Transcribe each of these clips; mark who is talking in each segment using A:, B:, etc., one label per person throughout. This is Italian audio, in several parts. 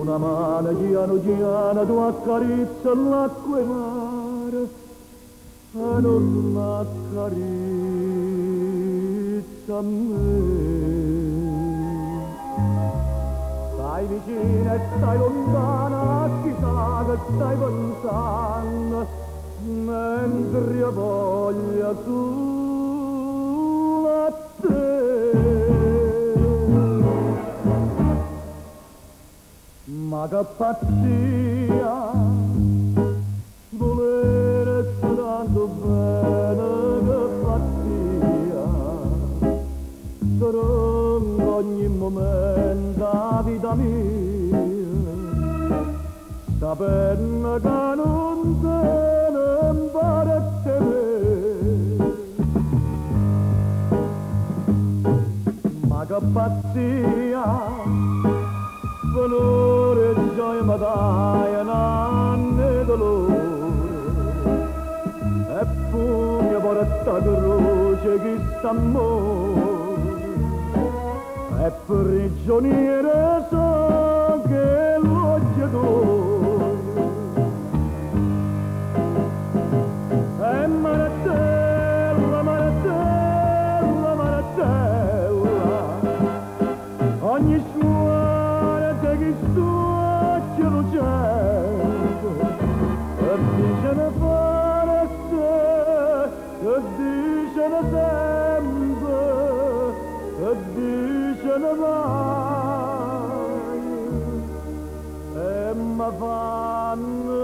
A: Una mano piano piano tu accarezza l'acqua e mare e non accarezza me. Stai vicina e stai lontana, chissà che stai pensando, mentre io voglio solo a te. Ma che pazzia, volere tanto bene, che pazzia, sarò ogni momento la vita mia, sapendo che non te ne impara te me. Ma che pazzia, valore gioia mi dai un anno dolore e pugno porta croce chi st'amore e prigioniere so che l'occhio d'oro e maratella, maratella, maratella ogni che sto cielo certo e dice ne fare se e dice ne sempre e dice ne vai e mi fanno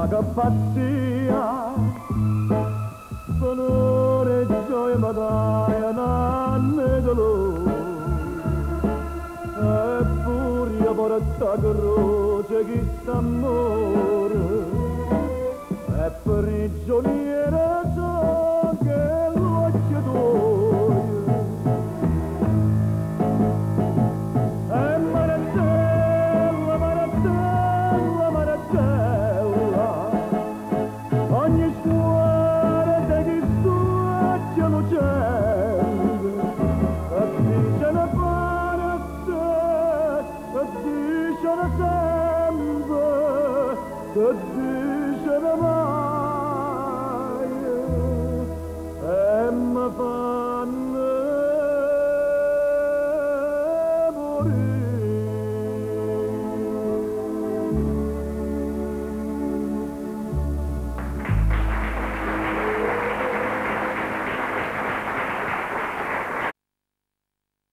A: che pazzia, valore e gioia mi dai un anno dolore e pure io porta croce chi st'amore e prigioniere so che l'occhio d'oro e maratella, maratella, maratella ogni cuore che chi sto cielo certo e dice ne fare se e dice ne sempre